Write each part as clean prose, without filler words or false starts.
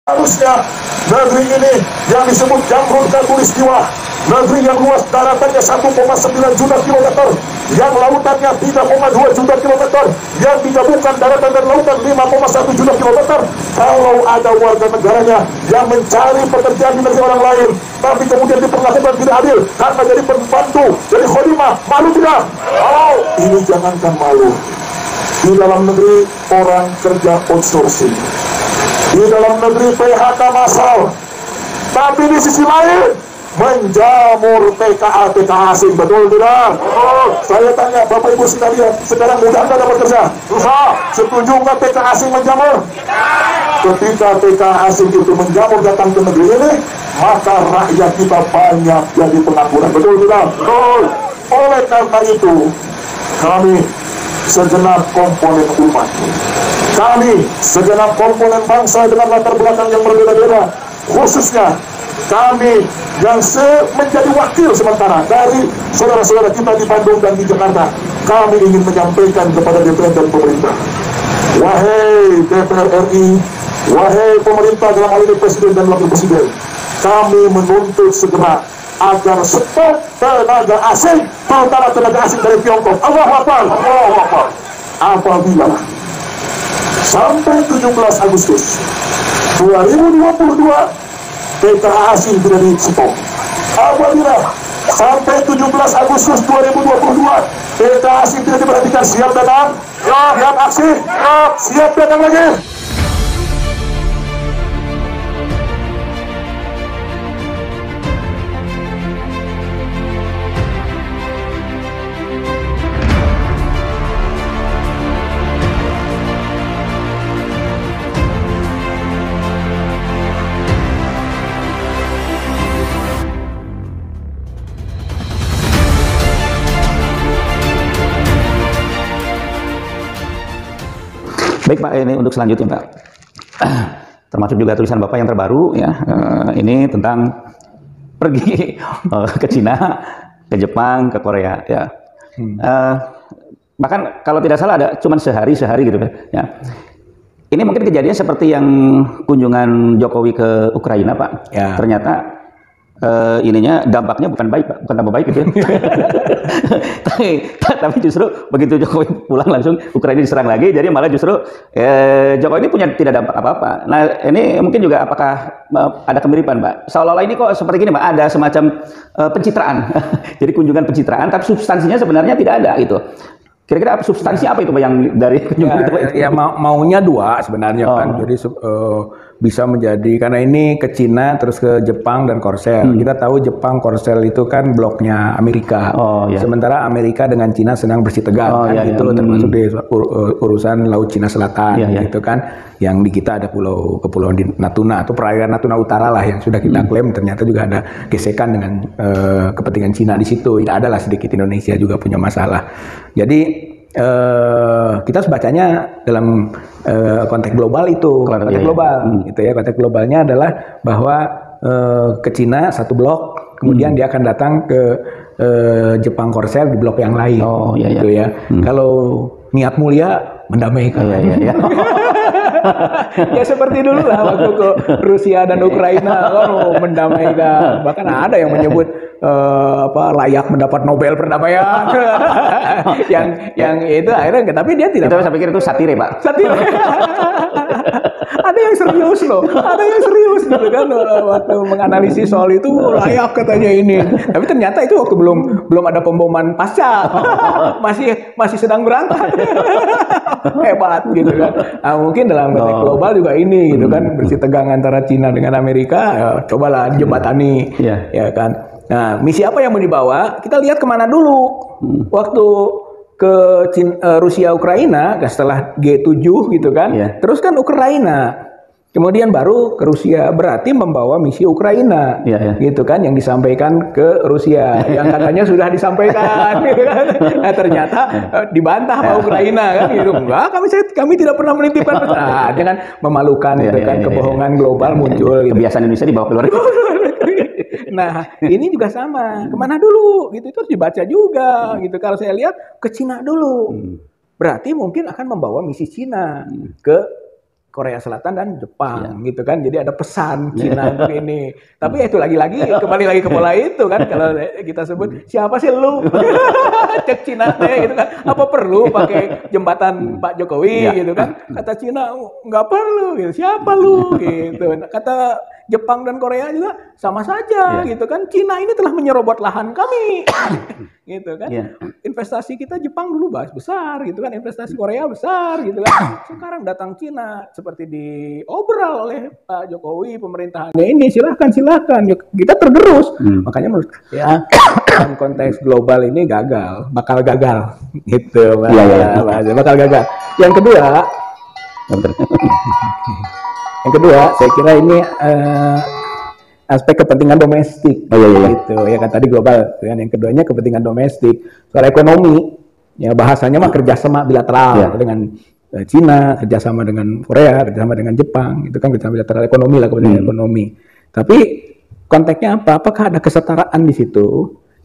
Harusnya negeri ini yang disebut Jamrud Khatulistiwa, negeri yang luas daratannya 1,9 juta kilometer, yang lautannya 3,2 juta kilometer, yang digabungkan daratan dan lautan 5,1 juta kilometer. Kalau ada warga negaranya yang mencari pekerjaan di negeri orang lain, tapi kemudian diperlakukan tidak adil karena jadi pembantu, jadi khodimah, malu tidak? Oh, ini jangankan malu. Di dalam negeri orang kerja outsourcing, di dalam negeri PHK massal, tapi di sisi lain menjamur TKA asing, betul tidak? Saya tanya Bapak Ibu sekalian, sekarang mudah nggak dapat kerja? Susah. Setuju nggak TKA asing menjamur? Ketika TKA asing itu menjamur datang ke negeri ini, maka rakyat kita banyak jadi pengangguran, betul tidak? Betul. Oleh karena itu, kami segenap komponen umat, kami segenap komponen bangsa dengan latar belakang yang berbeda-beda, khususnya kami yang menjadi wakil sementara dari saudara-saudara kita di Bandung dan di Jakarta, kami ingin menyampaikan kepada DPR dan pemerintah. Wahai DPR RI, wahai pemerintah dalam hal ini Presiden dan Wakil Presiden, kami menuntut segera agar stop tenaga asing, terutama tenaga asing dari Tiongkok. Allahu Akbar. Allahu Akbar. Apabila sampai 17 Agustus 2022 TKA asing tidak di stop, apabila sampai 17 Agustus 2022 TKA asing tidak diperhatikan, siap datang, siap aksi, siap datang lagi. Baik Pak, ini untuk selanjutnya Pak, termasuk juga tulisan Bapak yang terbaru ya, ini tentang pergi ke Cina, ke Jepang, ke Korea ya. Bahkan kalau tidak salah ada cuman sehari gitu ya. Ini mungkin kejadian seperti yang kunjungan Jokowi ke Ukraina Pak. Ya. Ternyata ininya dampaknya bukan baik Pak, bukan tambah baik gitu ya. tapi justru begitu Jokowi pulang langsung Ukraina diserang lagi, jadi malah justru Jokowi ini punya tidak dampak apa-apa. Nah ini mungkin juga apakah ada kemiripan Pak? Seolah-olah ini kok seperti gini Pak, ada semacam pencitraan. Jadi kunjungan pencitraan, tapi substansinya sebenarnya tidak ada itu. Kira-kira substansi apa itu Pak yang dari kunjungan itu? Ya maunya dua sebenarnya kan. Jadi bisa menjadi, karena ini ke Cina terus ke Jepang dan Korsel. Kita tahu Jepang Korsel itu kan bloknya Amerika. Sementara Amerika dengan Cina sedang bersih tegang kan itu termasuk di urusan Laut Cina Selatan gitu kan. Yang di kita ada kepulauan di Natuna atau perairan Natuna Utara lah yang sudah kita klaim, ternyata juga ada gesekan dengan kepentingan Cina di situ. Ya adalah sedikit Indonesia juga punya masalah. Jadi kita harus bacanya dalam konteks global itu, konteks global gitu ya. Konteks globalnya adalah bahwa ke Cina satu blok, kemudian dia akan datang ke Jepang Korsel di blok yang lain, gitu ya. Kalau niat mulia mendamaikan. Ya seperti dulu lah waktu ke Rusia dan Ukraina, mendamaikan. Bahkan ada yang menyebut layak mendapat Nobel perdamaian. yang itu akhirnya, tapi dia tidak. Saya pikir itu satire Pak. Satire. Ada yang serius loh, ada yang serius gitu kan waktu menganalisis soal itu, layak katanya ini. Tapi ternyata itu waktu belum ada pemboman pasca, masih sedang berangkat. Hebat gitu kan. Nah, mungkin dalam konteks global juga ini gitu kan, bersih tegang antara Cina dengan Amerika, ya, cobalah jembatani, ya kan. Nah, misi apa yang mau dibawa? Kita lihat kemana dulu. Waktu ke Rusia Ukraina setelah G7 gitu kan, terus kan Ukraina, kemudian baru ke Rusia, berarti membawa misi Ukraina, gitu kan, yang disampaikan ke Rusia, yang katanya sudah disampaikan, gitu kan. Nah, ternyata dibantah sama Ukraina kan, gitu. Enggak, kami tidak pernah menitipkan pesan. Nah, dengan memalukan, gitu kan, kebohongan global muncul. Gitu. Kebiasaan Indonesia dibawa keluar. Nah, ini juga sama. Kemana dulu? Gitu, itu harus dibaca juga. Gitu. Kalau saya lihat ke Cina dulu, berarti mungkin akan membawa misi Cina ke Korea Selatan dan Jepang gitu kan. Jadi ada pesan Cina untuk ini. Tapi itu lagi-lagi kembali lagi ke pola itu kan, kalau kita sebut siapa sih lu? Cek Cina gitu kan. Apa perlu pakai jembatan Pak Jokowi gitu kan? Kata Cina nggak perlu gitu. Siapa lu gitu. Kata Jepang dan Korea juga sama saja gitu kan. Cina ini telah menyerobot lahan kami. Gitu kan. Investasi kita Jepang dulu besar gitu kan, investasi Korea besar gitu kan. Sekarang datang Cina seperti diobral oleh Pak Jokowi pemerintahannya ini, silakan kita tergerus. Makanya menurut ya dalam konteks global ini bakal gagal gitu. Bakal gagal. Yang kedua saya kira ini aspek kepentingan domestik, gitu ya kan, tadi global, kan yang keduanya kepentingan domestik. Soal ekonomi, ya bahasanya mah kerjasama bilateral dengan Cina, kerjasama dengan Korea, kerjasama dengan Jepang, itu kan kerjasama bilateral ekonomi lah, kepentingan ekonomi. Tapi konteksnya apa? Apakah ada kesetaraan di situ?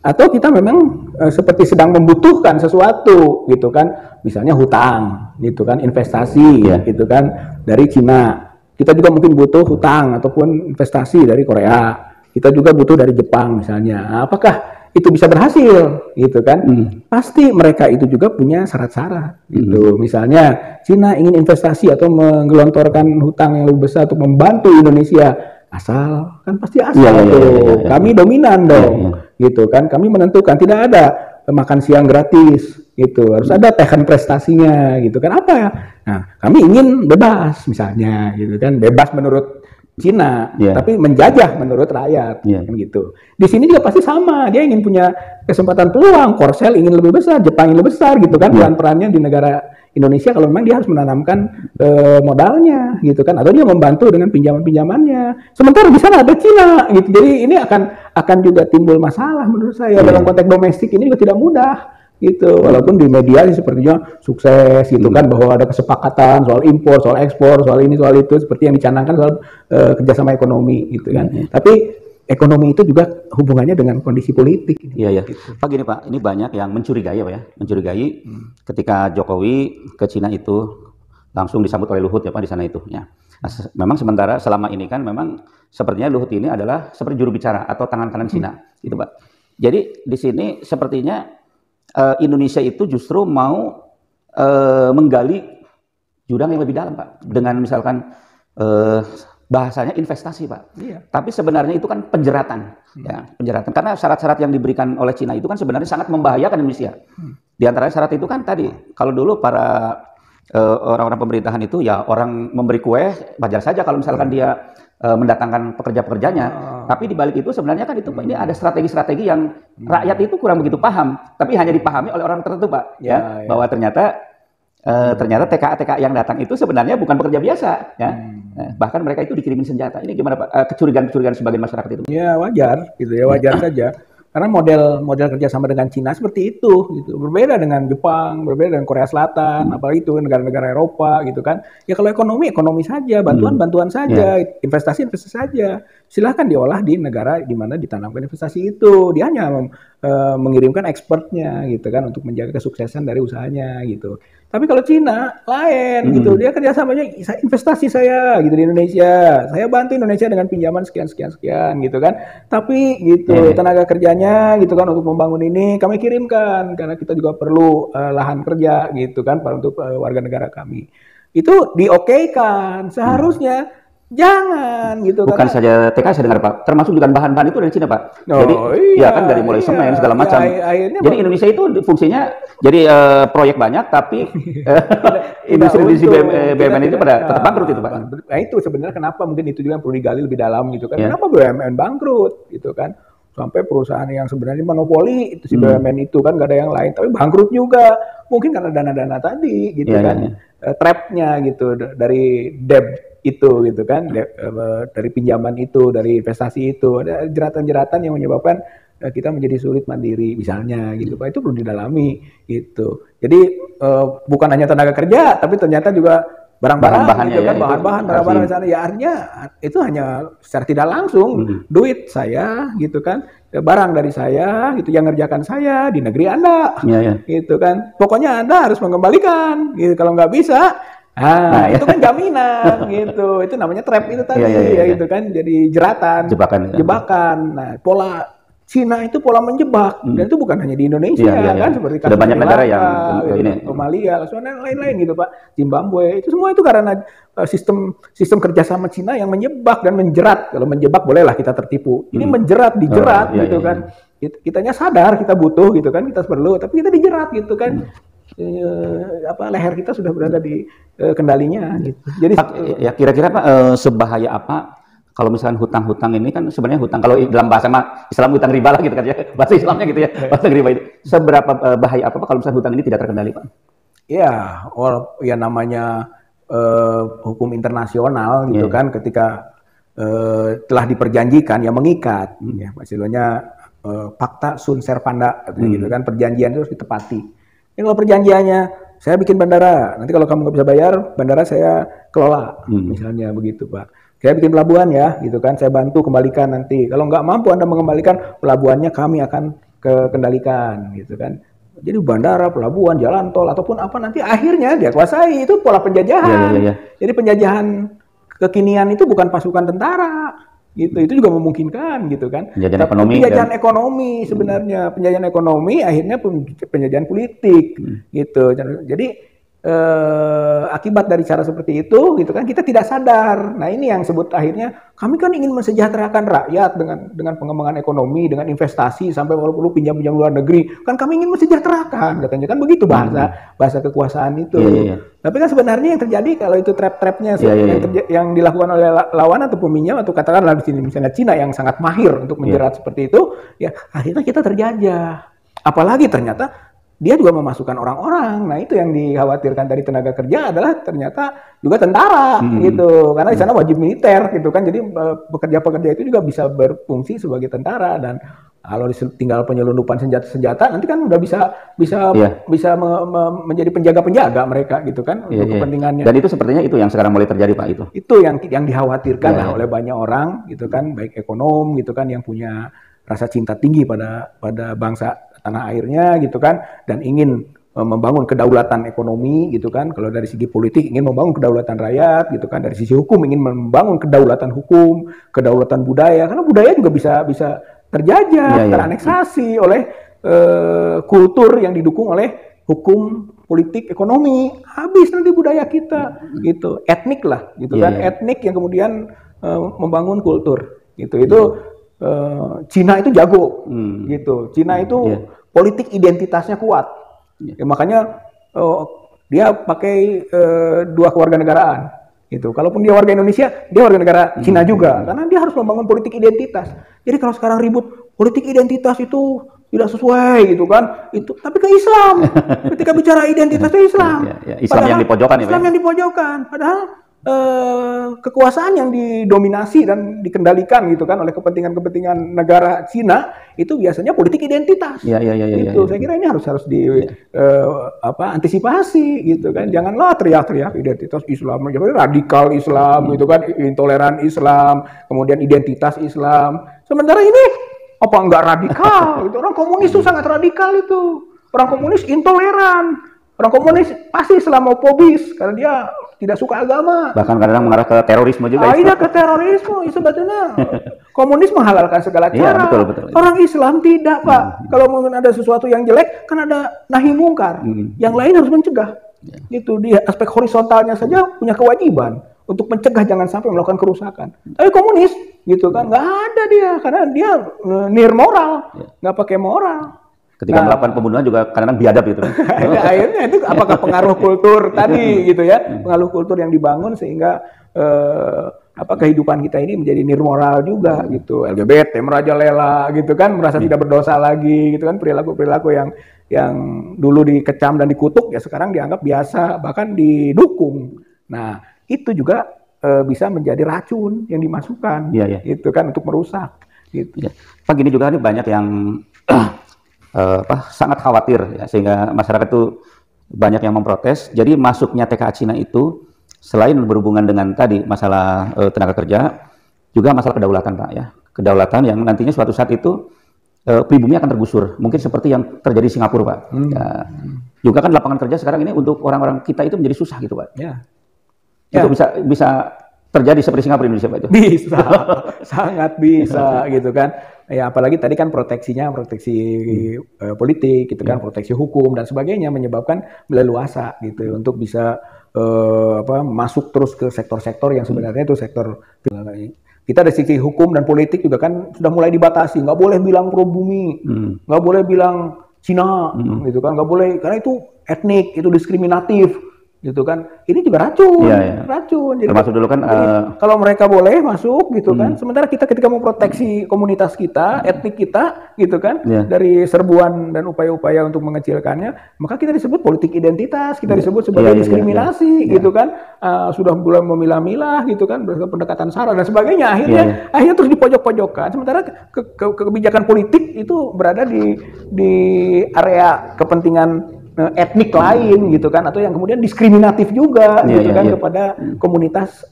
Atau kita memang seperti sedang membutuhkan sesuatu, gitu kan? Misalnya hutang, gitu kan, investasi, gitu kan, dari Cina. Kita juga mungkin butuh hutang ataupun investasi dari Korea. Kita juga butuh dari Jepang misalnya. Apakah itu bisa berhasil gitu kan? Pasti mereka itu juga punya syarat-syarat gitu. Misalnya Cina ingin investasi atau menggelontorkan hutang yang lebih besar untuk membantu Indonesia. Asal kan pasti asal tuh. Kami dominan dong. Gitu kan? Kami menentukan, tidak ada makan siang gratis gitu, harus ada tekan prestasinya gitu kan, apa ya, nah kami ingin bebas misalnya gitu kan, bebas menurut Cina tapi menjajah menurut rakyat kan gitu. Di sini juga pasti sama, dia ingin punya kesempatan peluang, Korsel ingin lebih besar, Jepang ingin lebih besar gitu kan, peran-perannya di negara Indonesia kalau memang dia harus menanamkan modalnya gitu kan, atau dia membantu dengan pinjaman-pinjamannya. Sementara di sana ada Cina gitu. Jadi ini akan juga timbul masalah menurut saya dalam konteks domestik ini juga tidak mudah gitu. Walaupun di media sih sepertinya sukses gitu kan, bahwa ada kesepakatan soal impor, soal ekspor, soal ini, soal itu, seperti yang dicanangkan soal kerjasama ekonomi gitu kan. Tapi ekonomi itu juga hubungannya dengan kondisi politik. Iya. Gitu. Pak gini Pak, ini banyak yang mencurigai Pak ya, mencurigai ketika Jokowi ke Cina itu langsung disambut oleh Luhut ya Pak di sana itu. Ya. Nah, memang sementara selama ini kan memang sepertinya Luhut ini adalah seperti juru bicara atau tangan kanan Cina, gitu Pak. Jadi di sini sepertinya Indonesia itu justru mau menggali jurang yang lebih dalam Pak, dengan misalkan bahasanya investasi Pak. Tapi sebenarnya itu kan penjeratan, ya penjeratan. Karena syarat-syarat yang diberikan oleh Cina itu kan sebenarnya sangat membahayakan Indonesia. Di antara syarat itu kan tadi, kalau dulu para orang-orang pemerintahan itu ya orang memberi kue wajar saja kalau misalkan dia mendatangkan pekerja-pekerjanya. Tapi di balik itu sebenarnya kan itu ini ada strategi-strategi yang rakyat itu kurang begitu paham, tapi hanya dipahami oleh orang tertentu Pak, bahwa ternyata TKA yang datang itu sebenarnya bukan pekerja biasa, ya. Bahkan mereka itu dikirimin senjata. Ini gimana Pak? Kecurigaan sebagian masyarakat itu? Ya wajar, gitu ya, wajar saja. Karena model kerjasama dengan Cina seperti itu, gitu. Berbeda dengan Jepang, berbeda dengan Korea Selatan, apalagi itu negara-negara Eropa, gitu kan. Ya kalau ekonomi saja, bantuan saja, investasi saja. Silahkan diolah di negara di mana ditanamkan investasi itu. Dia hanya mengirimkan expertnya, gitu kan, untuk menjaga kesuksesan dari usahanya, gitu. Tapi kalau Cina lain gitu, dia kerjasamanya investasi saya gitu di Indonesia, saya bantu Indonesia dengan pinjaman sekian gitu kan. Tapi gitu tenaga kerjanya gitu kan untuk membangun ini kami kirimkan karena kita juga perlu lahan kerja gitu kan untuk warga negara kami. Itu diokekan seharusnya. Jangan gitu. Bukan saja TK saya dengar Pak, termasuk juga bahan-bahan itu dari Cina Pak. Jadi ya kan dari mulai semen segala macam. Jadi Indonesia itu fungsinya jadi proyek banyak tapi industri BUMN itu pada tetap bangkrut itu Pak. Nah itu sebenarnya kenapa mungkin itu juga perlu digali lebih dalam gitu kan. Kenapa BUMN bangkrut gitu kan. Sampai perusahaan yang sebenarnya monopoli itu si BUMN itu kan gak ada yang lain tapi bangkrut juga. Mungkin karena dana-dana tadi gitu kan. Trapnya gitu dari debt itu gitu kan, dari pinjaman itu, dari investasi itu, ada jeratan-jeratan yang menyebabkan kita menjadi sulit mandiri misalnya gitu Pak, itu perlu didalami gitu. Jadi bukan hanya tenaga kerja tapi ternyata juga barang-barang gitu kan, barang-barang di sana ya, artinya itu hanya secara tidak langsung duit saya gitu kan, barang dari saya gitu yang ngerjakan saya di negeri Anda gitu kan, pokoknya Anda harus mengembalikan gitu. Kalau nggak bisa Nah, itu kan jaminan gitu. Itu namanya trap itu tadi ya gitu kan. Jadi jeratan, jebakan. Nah, pola Cina itu pola menjebak dan itu bukan hanya di Indonesia kan seperti sudah banyak negara yang ini Somalia, lain-lain gitu Pak. Zimbabwe itu semua itu karena sistem kerjasama Cina yang menjebak dan menjerat. Kalau menjebak bolehlah kita tertipu. Ini menjerat, dijerat gitu kan. Kitanya sadar kita butuh gitu kan, kita perlu, tapi kita dijerat gitu kan. Leher kita sudah berada di kendalinya gitu. Jadi ya kira-kira Pak sebahaya apa kalau misalkan hutang-hutang ini kan sebenarnya hutang kalau dalam bahasa Islam hutang riba lah gitu kan ya, bahasa Islamnya gitu ya, bahasa riba itu seberapa bahaya apa Pak kalau misalkan hutang ini tidak terkendali Pak? Ya namanya hukum internasional gitu kan, ketika telah diperjanjikan ya mengikat ya, istilahnya fakta sunt servanda gitu kan, perjanjian itu harus ditepati. Ya, kalau perjanjiannya saya bikin bandara, nanti kalau kamu nggak bisa bayar, bandara saya kelola, misalnya begitu Pak. Saya bikin pelabuhan ya, gitu kan, saya bantu kembalikan nanti. Kalau nggak mampu Anda mengembalikan, pelabuhannya kami akan kendalikan, gitu kan. Jadi bandara, pelabuhan, jalan tol, ataupun apa nanti akhirnya dia kuasai. Itu pola penjajahan. Jadi penjajahan kekinian itu bukan pasukan tentara. Gitu, itu juga memungkinkan gitu kan. Penjajahan ekonomi sebenarnya, penjajahan ekonomi akhirnya penjajahan politik gitu. Jadi akibat dari cara seperti itu gitu kan kita tidak sadar. Nah ini yang sebut akhirnya kami kan ingin mensejahterakan rakyat dengan pengembangan ekonomi, dengan investasi sampai kalau perlu pinjam luar negeri kan kami ingin mensejahterakan katanya kan begitu bahasa kekuasaan itu. Tapi kan sebenarnya yang terjadi kalau itu trap-trapnya yang dilakukan oleh lawan atau peminjam atau katakanlah di sini misalnya Cina yang sangat mahir untuk menjerat seperti itu ya akhirnya kita terjajah. Apalagi ternyata dia juga memasukkan orang-orang. Nah itu yang dikhawatirkan dari tenaga kerja adalah ternyata juga tentara gitu. Karena di sana wajib militer gitu kan. Jadi pekerja-pekerja itu juga bisa berfungsi sebagai tentara dan kalau tinggal penyelundupan senjata-senjata nanti kan udah bisa menjadi penjaga-penjaga mereka gitu kan untuk kepentingannya. Dan itu sepertinya itu yang sekarang mulai terjadi Pak itu. Itu yang dikhawatirkan lah oleh banyak orang gitu kan, baik ekonom gitu kan yang punya rasa cinta tinggi pada bangsa tanah airnya gitu kan dan ingin membangun kedaulatan ekonomi gitu kan. Kalau dari segi politik ingin membangun kedaulatan rakyat gitu kan, dari sisi hukum ingin membangun kedaulatan hukum, kedaulatan budaya karena budaya juga bisa terjajah, teraneksasi oleh kultur yang didukung oleh hukum, politik, ekonomi. Habis nanti budaya kita gitu, etnik lah gitu kan, etnik yang kemudian membangun kultur gitu. Itu Cina itu jago, gitu. Cina itu politik identitasnya kuat, ya, makanya dia pakai dua kewarganegaraan, gitu. Kalaupun dia warga Indonesia, dia warga negara Cina juga, karena dia harus membangun politik identitas. Jadi kalau sekarang ribut politik identitas itu tidak sesuai, gitu kan? Itu tapi ke Islam, ketika bicara identitasnya Islam, Islam yang dipojokkan, Islam yang dipojokkan, padahal kekuasaan yang didominasi dan dikendalikan gitu kan oleh kepentingan negara Cina itu biasanya politik identitas. Itu saya kira ini harus antisipasi gitu kan. Janganlah teriak-teriak identitas Islam, radikal Islam gitu kan, intoleran Islam, kemudian identitas Islam. Sementara ini apa enggak radikal? Itu orang komunis itu sangat radikal itu. Orang komunis intoleran. Orang komunis pasti Islamofobis karena dia tidak suka agama. Bahkan kadang mengarah ke terorisme juga. Iya ke terorisme. Sebetulnya komunis menghalalkan segala cara. Ya, betul. Orang Islam tidak Pak. Kalau mungkin ada sesuatu yang jelek kan ada nahi mungkar. Yang lain harus mencegah. Gitu di aspek horizontalnya saja punya kewajiban untuk mencegah jangan sampai melakukan kerusakan. Tapi komunis gitu kan nggak ada dia karena dia nirmoral, nggak pakai moral. Ketika melakukan pembunuhan juga kadang-kadang biadab gitu. Akhirnya itu apakah pengaruh kultur tadi gitu ya, pengaruh kultur yang dibangun sehingga kehidupan kita ini menjadi nirmoral juga gitu. LGBT merajalela gitu kan, merasa tidak berdosa lagi gitu kan, perilaku-perilaku yang dulu dikecam dan dikutuk ya sekarang dianggap biasa bahkan didukung. Nah itu juga bisa menjadi racun yang dimasukkan, gitu kan untuk merusak. Gitu. Pak gini juga nih banyak yang sangat khawatir ya, sehingga masyarakat itu banyak yang memprotes. Jadi masuknya TKA Cina itu selain berhubungan dengan tadi masalah tenaga kerja, juga masalah kedaulatan Pak ya. Kedaulatan yang nantinya suatu saat itu pribumi akan tergusur. Mungkin seperti yang terjadi di Singapura Pak. Ya, juga kan lapangan kerja sekarang ini untuk orang-orang kita itu menjadi susah gitu Pak. itu bisa terjadi seperti Singapura Indonesia Pak itu? Bisa, sangat bisa gitu kan. Ya apalagi tadi kan proteksi politik gitu kan, proteksi hukum dan sebagainya menyebabkan leluasa gitu untuk bisa masuk terus ke sektor-sektor yang sebenarnya itu sektor kita dari sisi hukum dan politik juga kan sudah mulai dibatasi, nggak boleh bilang pro bumi, nggak boleh bilang Cina gitu kan, nggak boleh karena itu etnik, itu diskriminatif gitu kan. Ini juga racun, racun. Jadi termasuk dulu kan kalau mereka boleh masuk gitu kan, sementara kita ketika mau proteksi komunitas kita, etnik kita gitu kan, dari serbuan dan upaya-upaya untuk mengecilkannya, maka kita disebut politik identitas, kita disebut sebagai diskriminasi gitu kan, sudah mulai memilah-milah gitu kan, pendekatan sara dan sebagainya, akhirnya terus dipojok-pojokkan, sementara kebijakan politik itu berada di area kepentingan etnik lain gitu kan, atau yang kemudian diskriminatif juga gitu kan kepada komunitas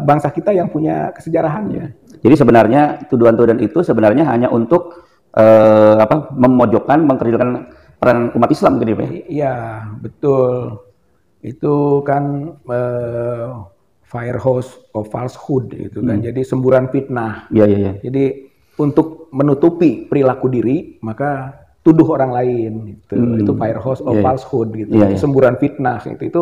bangsa kita yang punya kesejarahannya. Jadi sebenarnya tuduhan-tuduhan itu sebenarnya hanya untuk memojokkan, mengkerdilkan peran umat Islam gitu ya? Iya, betul. Itu kan fire hose of falsehood gitu kan. Jadi semburan fitnah. Jadi untuk menutupi perilaku diri, maka tuduh orang lain gitu. Itu fire hose of falsehood gitu. Semburan fitnah gitu. Itu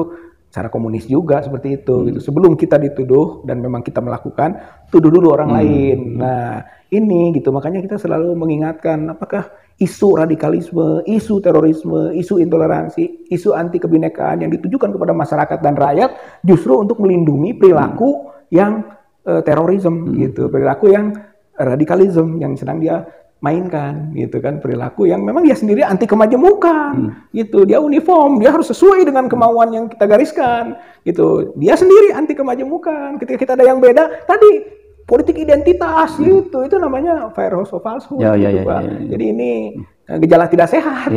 cara komunis juga seperti itu gitu. Sebelum kita dituduh dan memang kita melakukan, tuduh dulu orang lain. Nah, ini gitu. Makanya kita selalu mengingatkan apakah isu radikalisme, isu terorisme, isu intoleransi, isu anti kebinekaan yang ditujukan kepada masyarakat dan rakyat justru untuk melindungi perilaku yang terorisme gitu, perilaku yang radikalisme yang sedang dia mainkan gitu kan, perilaku yang memang dia sendiri anti kemajemukan gitu, dia uniform, dia harus sesuai dengan kemauan yang kita gariskan gitu, dia sendiri anti kemajemukan. Ketika kita ada yang beda tadi politik identitas gitu, itu namanya fire hose of falsehood gitu, Pak. Jadi ini gejala tidak sehat,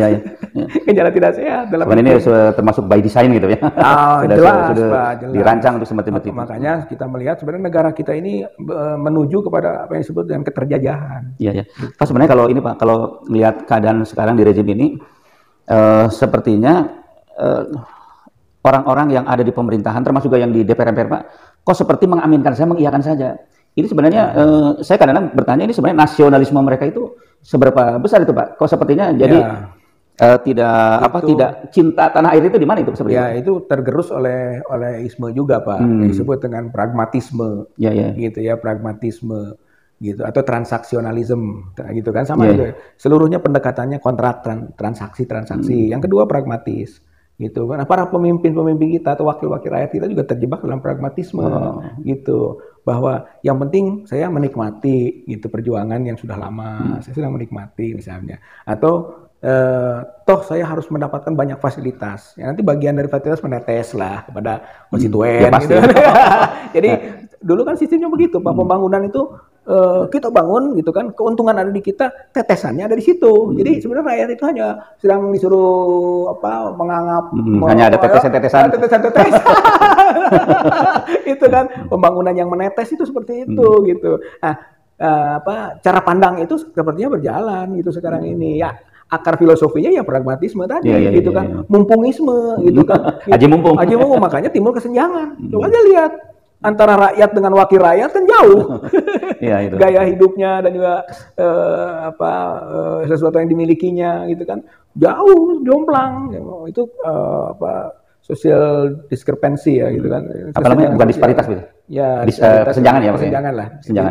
gejala tidak sehat dalam ini termasuk by design gitu ya. Jelas, Pak, jelas. Dirancang untuk seperti itu. Makanya kita melihat sebenarnya negara kita ini menuju kepada apa yang disebut dengan keterjajahan. Pak, sebenarnya kalau ini Pak, kalau lihat keadaan sekarang di rezim ini, sepertinya orang-orang yang ada di pemerintahan, termasuk juga yang di DPR MPR Pak, kok seperti mengaminkan saja, mengiyakan saja. Ini sebenarnya saya kadang-kadang bertanya, ini sebenarnya nasionalisme mereka itu seberapa besar itu Pak? Kok sepertinya jadi tidak cinta tanah air itu di mana itu sebenarnya? Itu tergerus oleh isme juga Pak, disebut dengan pragmatisme, gitu ya, pragmatisme gitu, atau transaksionalisme gitu kan, sama juga. Seluruhnya pendekatannya kontrak, transaksi. Yang kedua pragmatis. Gitu. Nah, para pemimpin kita atau wakil-wakil rakyat kita juga terjebak dalam pragmatisme gitu, bahwa yang penting saya menikmati gitu perjuangan yang sudah lama, saya sedang menikmati misalnya, atau toh saya harus mendapatkan banyak fasilitas, ya nanti bagian dari fasilitas menetes lah kepada konstituen gitu. Jadi dulu kan sistemnya begitu Pak, pembangunan itu kita bangun gitu kan, keuntungan ada di kita, tetesannya ada di situ. Jadi sebenarnya rakyat itu hanya sedang disuruh menganggap hanya ada tetesan. Itu kan pembangunan yang menetes itu seperti itu gitu. Nah, cara pandang itu sepertinya berjalan gitu sekarang ini ya. Akar filosofinya ya pragmatisme tadi gitu kan, mumpungisme gitu kan. Aji mumpung, makanya timbul kesenjangan. Coba aja lihat antara rakyat dengan wakil rakyat kan jauh. Itu. Gaya hidupnya dan juga sesuatu yang dimilikinya gitu kan jauh jomplang. Itu social discrepancy ya gitu kan. Apa namanya? Bukan disparitas gitu. Ya, kesenjangan ya, kesenjangan lah.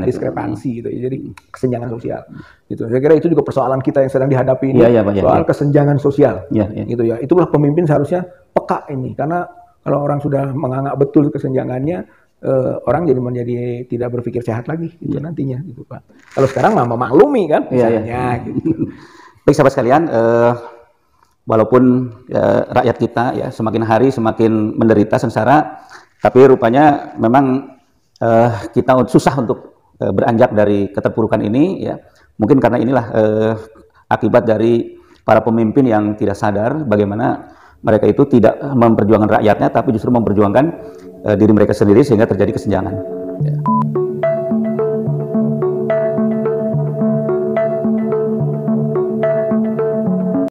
Diskrepansi gitu. Jadi kesenjangan sosial. Gitu. Saya kira itu juga persoalan kita yang sedang dihadapi ini, soal kesenjangan sosial. Gitu ya. Itulah pemimpin seharusnya peka ini, karena kalau orang sudah menganggap betul kesenjangannya, orang menjadi tidak berpikir sehat lagi gitu nantinya gitu Pak. Kalau sekarang memaklumi kan misalnya gitu. Baik sahabat sekalian, walaupun rakyat kita ya semakin hari semakin menderita sengsara, tapi rupanya memang kita susah untuk beranjak dari keterpurukan ini ya. Mungkin karena inilah akibat dari para pemimpin yang tidak sadar bagaimana mereka itu tidak memperjuangkan rakyatnya, tapi justru memperjuangkan diri mereka sendiri sehingga terjadi kesenjangan. Ya.